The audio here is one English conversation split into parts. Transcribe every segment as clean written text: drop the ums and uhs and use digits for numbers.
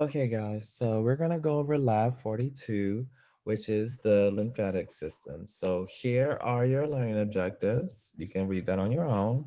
Okay, guys, so we're going to go over Lab 42, which is the lymphatic system. So here are your learning objectives. You can read that on your own,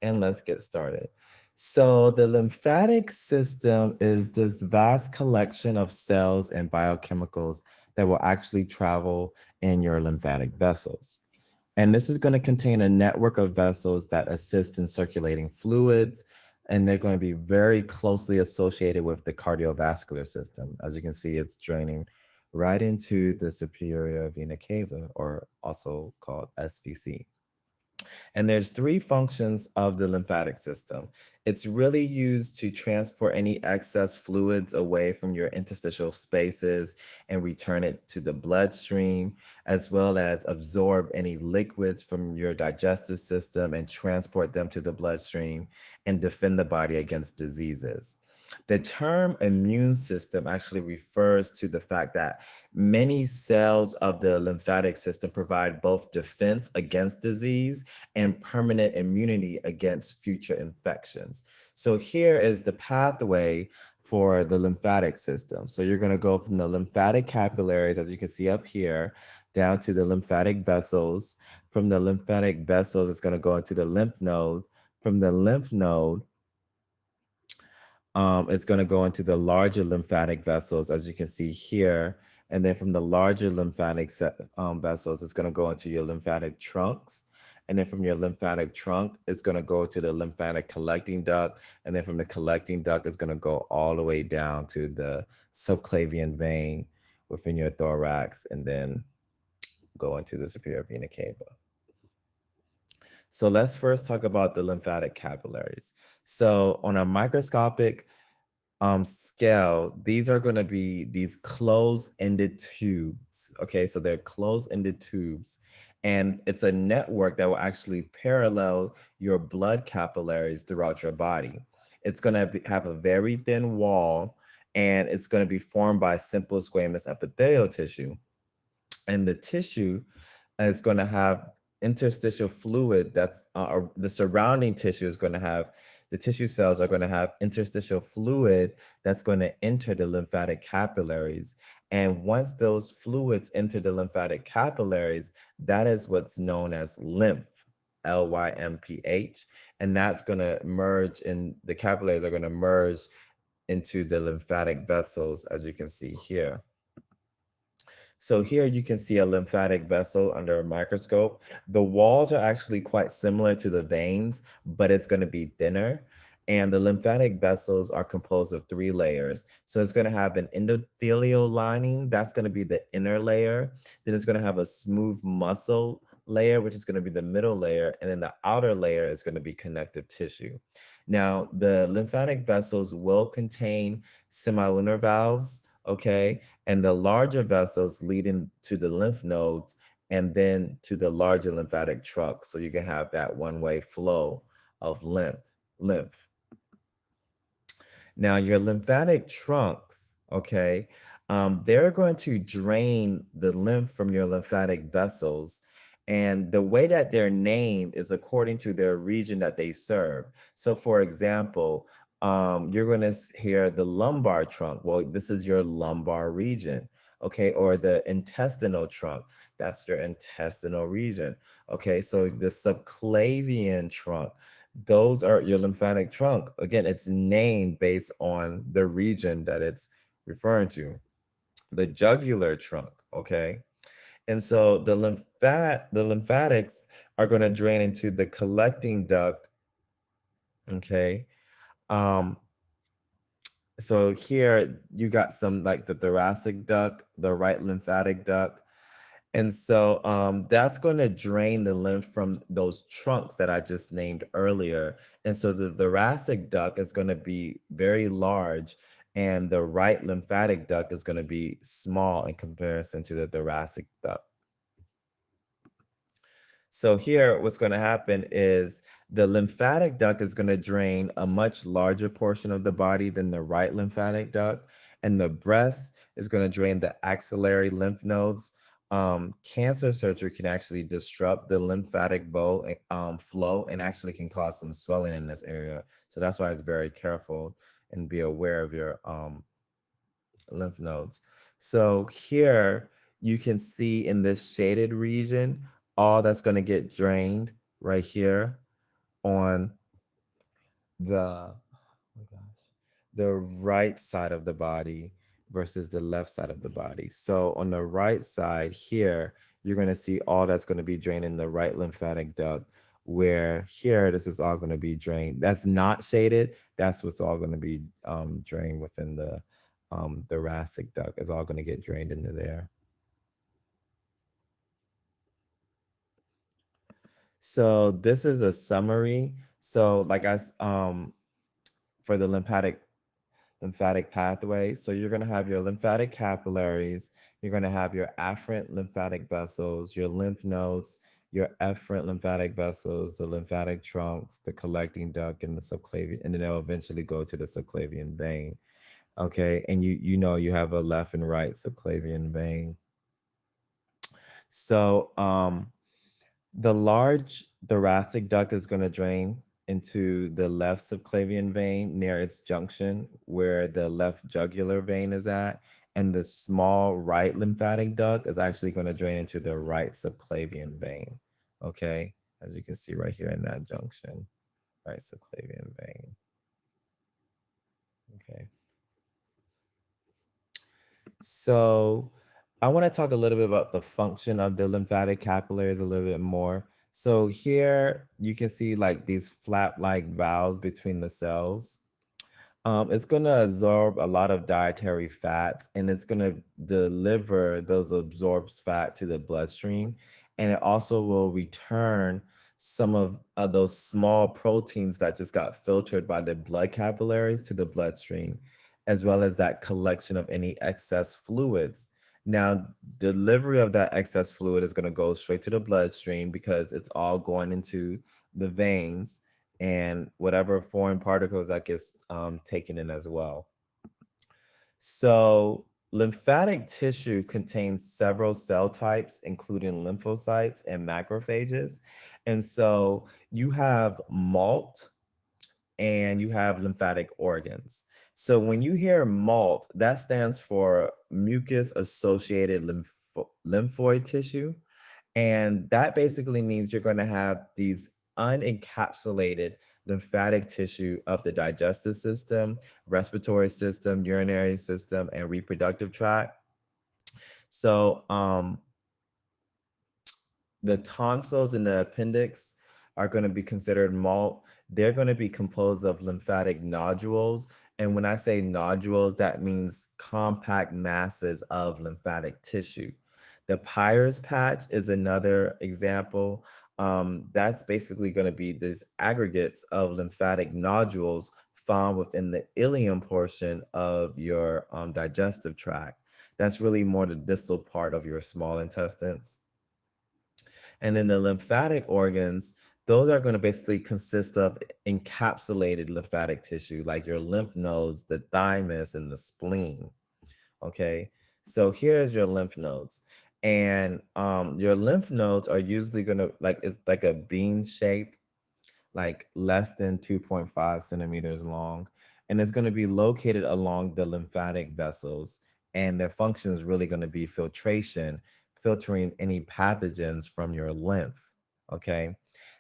and let's get started. So the lymphatic system is this vast collection of cells and biochemicals that will actually travel in your lymphatic vessels. And this is going to contain a network of vessels that assist in circulating fluids, and they're going to be very closely associated with the cardiovascular system. As you can see, it's draining right into the superior vena cava, or also called SVC. And there's three functions of the lymphatic system. It's really used to transport any excess fluids away from your interstitial spaces and return it to the bloodstream, as well as absorb any liquids from your digestive system and transport them to the bloodstream and defend the body against diseases. The term immune system actually refers to the fact that many cells of the lymphatic system provide both defense against disease and permanent immunity against future infections. So here is the pathway for the lymphatic system. So you're going to go from the lymphatic capillaries, as you can see up here, down to the lymphatic vessels. From the lymphatic vessels, it's going to go into the lymph node. From the lymph node, it's going to go into the larger lymphatic vessels, as you can see here. And then from the larger lymphatic vessels, it's going to go into your lymphatic trunks. And then from your lymphatic trunk, it's going to go to the lymphatic collecting duct. And then from the collecting duct, it's going to go all the way down to the subclavian vein within your thorax, and then go into the superior vena cava. So let's first talk about the lymphatic capillaries. So on a microscopic scale, these are going to be these closed-ended tubes. Okay, so they're closed-ended tubes, and it's a network that will actually parallel your blood capillaries throughout your body. It's going to have a very thin wall, and it's going to be formed by simple squamous epithelial tissue. And the tissue is going to have interstitial fluid that's or the surrounding tissue is going to have the tissue cells are going to have interstitial fluid that's going to enter the lymphatic capillaries. And once those fluids enter the lymphatic capillaries, that is what's known as lymph, Lymph. And that's going to merge in the capillaries are going to merge into the lymphatic vessels, as you can see here. So here you can see a lymphatic vessel under a microscope. The walls are actually quite similar to the veins, but it's going to be thinner. And the lymphatic vessels are composed of three layers. So it's going to have an endothelial lining. That's going to be the inner layer. Then it's going to have a smooth muscle layer, which is going to be the middle layer. And then the outer layer is going to be connective tissue. Now, the lymphatic vessels will contain semilunar valves, okay? And the larger vessels lead into the lymph nodes and then to the larger lymphatic trunk. So you can have that one-way flow of lymph. Now, your lymphatic trunks, okay, they're going to drain the lymph from your lymphatic vessels. And the way that they're named is according to their region that they serve. So, for example, you're going to hear the lumbar trunk. Well, this is your lumbar region, okay, or the intestinal trunk. That's your intestinal region, okay. So the subclavian trunk, those are your lymphatic trunk. Again, it's named based on the region that it's referring to. The jugular trunk, okay? And so the lymphatics are going to drain into the collecting duct, okay? Um, so here you got some like the thoracic duct, the right lymphatic duct. And so that's going to drain the lymph from those trunks that I just named earlier. And so the thoracic duct is going to be very large, and the right lymphatic duct is going to be small in comparison to the thoracic duct. So here, what's going to happen is the lymphatic duct is going to drain a much larger portion of the body than the right lymphatic duct, and the breast is going to drain the axillary lymph nodes. Cancer surgery can actually disrupt the lymphatic flow and actually can cause some swelling in this area. So that's why it's very careful and be aware of your lymph nodes. So here you can see in this shaded region, all that's going to get drained right here on the, oh my gosh, the right side of the body versus the left side of the body. So on the right side here, you're going to see all that's going to be drained in the right lymphatic duct, where here this is all going to be drained. That's not shaded. That's what's all going to be drained within the thoracic duct. It's all going to get drained into there. So this is a summary. So like for the lymphatic pathway. So you're going to have your lymphatic capillaries, you're going to have your afferent lymphatic vessels, your lymph nodes, your efferent lymphatic vessels, the lymphatic trunks, the collecting duct, and the subclavian, and then they'll eventually go to the subclavian vein. Okay, and you know you have a left and right subclavian vein. So the large thoracic duct is going to drain into the left subclavian vein near its junction where the left jugular vein is at. And the small right lymphatic duct is actually going to drain into the right subclavian vein. Okay, as you can see right here in that junction, right subclavian vein. Okay. So I want to talk a little bit about the function of the lymphatic capillaries a little bit more. So here you can see like these flap-like valves between the cells. It's going to absorb a lot of dietary fats and it's going to deliver those absorbed fat to the bloodstream. And it also will return some of those small proteins that just got filtered by the blood capillaries to the bloodstream, as well as that collection of any excess fluids. Now, delivery of that excess fluid is going to go straight to the bloodstream because it's all going into the veins and whatever foreign particles that gets taken in as well. So lymphatic tissue contains several cell types, including lymphocytes and macrophages. And so you have MALT and you have lymphatic organs. So when you hear MALT, that stands for mucus associated lymphoid tissue. And that basically means you're going to have these unencapsulated lymphatic tissue of the digestive system, respiratory system, urinary system, and reproductive tract. So the tonsils and the appendix are going to be considered MALT. They're going to be composed of lymphatic nodules. And when I say nodules, that means compact masses of lymphatic tissue. The Peyer's patch is another example. That's basically going to be these aggregates of lymphatic nodules found within the ileum portion of your digestive tract. That's really more the distal part of your small intestines. And then the lymphatic organs, those are going to basically consist of encapsulated lymphatic tissue, like your lymph nodes, the thymus, and the spleen. Okay, so here's your lymph nodes. And your lymph nodes are usually going to, like, it's like a bean shape, like less than 2.5 centimeters long. And it's going to be located along the lymphatic vessels. And their function is really going to be filtration, filtering any pathogens from your lymph. Okay.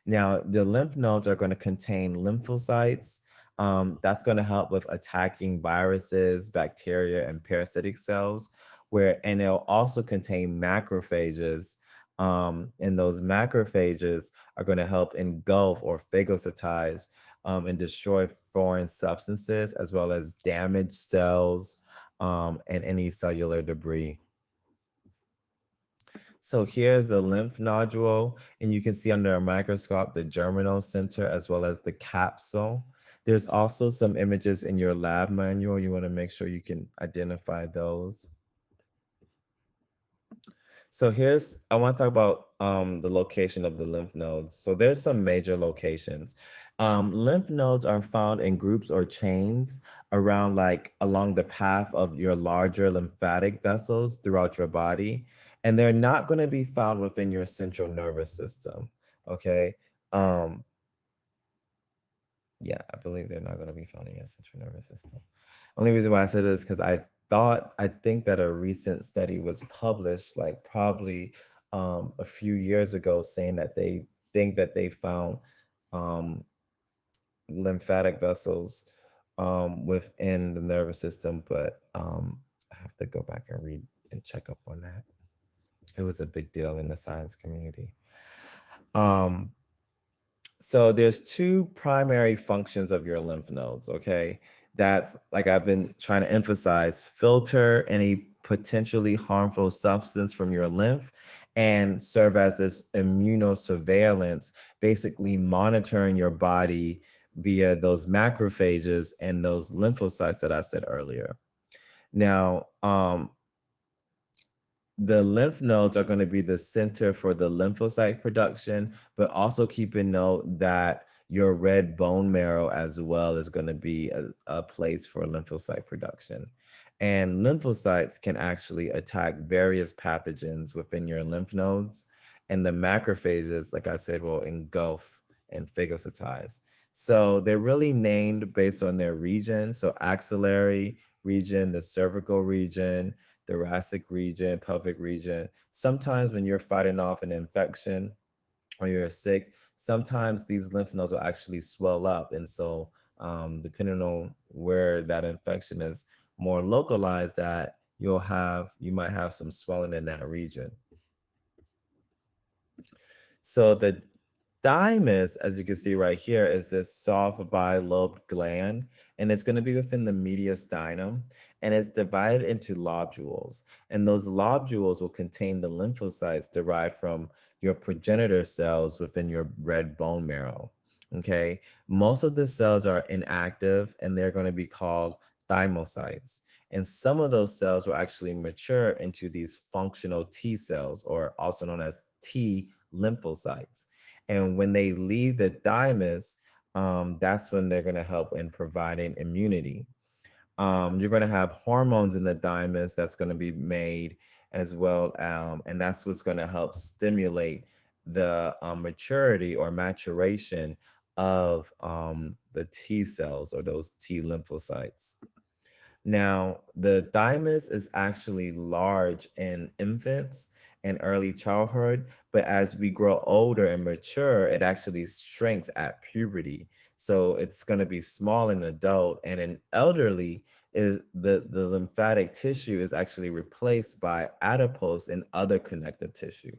Now, the lymph nodes are going to contain lymphocytes. That's going to help with attacking viruses, bacteria, and parasitic cells. And they'll also contain macrophages. And those macrophages are going to help engulf or phagocytize and destroy foreign substances as well as damaged cells and any cellular debris. So here's the lymph nodule, and you can see under a microscope the germinal center as well as the capsule. There's also some images in your lab manual. You want to make sure you can identify those. So I want to talk about the location of the lymph nodes. So there's some major locations. Lymph nodes are found in groups or chains around along the path of your larger lymphatic vessels throughout your body. And they're not going to be found within your central nervous system. Okay. Yeah, I believe they're not going to be found in your central nervous system. Only reason why I said this is because I think that a recent study was published, like probably a few years ago, saying that they think that they found um, lymphatic vessels within the nervous system, but I have to go back and read and check up on that. It was a big deal in the science community. Um, So there's two primary functions of your lymph nodes, okay? That's like I've been trying to emphasize, filter any potentially harmful substance from your lymph and serve as this immunosurveillance, basically monitoring your body via those macrophages and those lymphocytes that I said earlier. Now, the lymph nodes are going to be the center for the lymphocyte production, but also keep in note that your red bone marrow as well is going to be a place for lymphocyte production. And lymphocytes can actually attack various pathogens within your lymph nodes. And the macrophages, like I said, will engulf and phagocytize. So they're really named based on their region. So axillary region, the cervical region, thoracic region, pelvic region. Sometimes when you're fighting off an infection or you're sick, sometimes these lymph nodes will actually swell up. And so, depending on where that infection is more localized at, you might have some swelling in that region. So the thymus, as you can see right here, is this soft bilobed gland, and it's going to be within the mediastinum, and it's divided into lobules. And those lobules will contain the lymphocytes derived from your progenitor cells within your red bone marrow. Okay, most of the cells are inactive, and they're going to be called thymocytes. And some of those cells will actually mature into these functional T cells, or also known as T lymphocytes. And when they leave the thymus, that's when they're going to help in providing immunity. You're going to have hormones in the thymus that's going to be made as well. And that's what's going to help stimulate the maturity or maturation of the T cells or those T lymphocytes. Now, the thymus is actually large in infants and early childhood, but as we grow older and mature, it actually shrinks at puberty. So it's going to be small in adult, and in elderly, the lymphatic tissue is actually replaced by adipose and other connective tissue.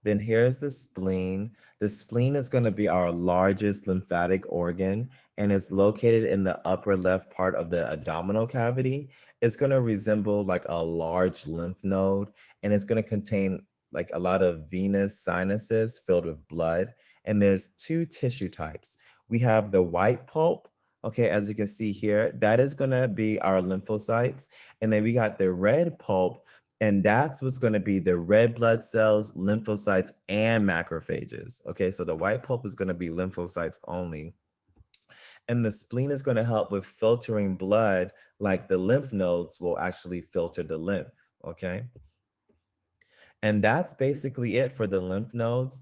Then here's the spleen. The spleen is going to be our largest lymphatic organ, and it's located in the upper left part of the abdominal cavity. It's going to resemble like a large lymph node, and it's going to contain like a lot of venous sinuses filled with blood. And there's two tissue types. We have the white pulp. Okay, as you can see here, that is going to be our lymphocytes. And then we got the red pulp, and that's what's going to be the red blood cells, lymphocytes, and macrophages. Okay, so the white pulp is going to be lymphocytes only. And the spleen is going to help with filtering blood, like the lymph nodes will actually filter the lymph. Okay. And that's basically it for the lymph nodes.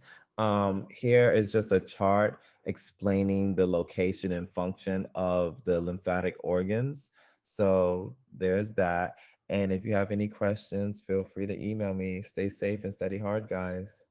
Here is just a chart explaining the location and function of the lymphatic organs. So there's that. And if you have any questions, feel free to email me. Stay safe and study hard, guys.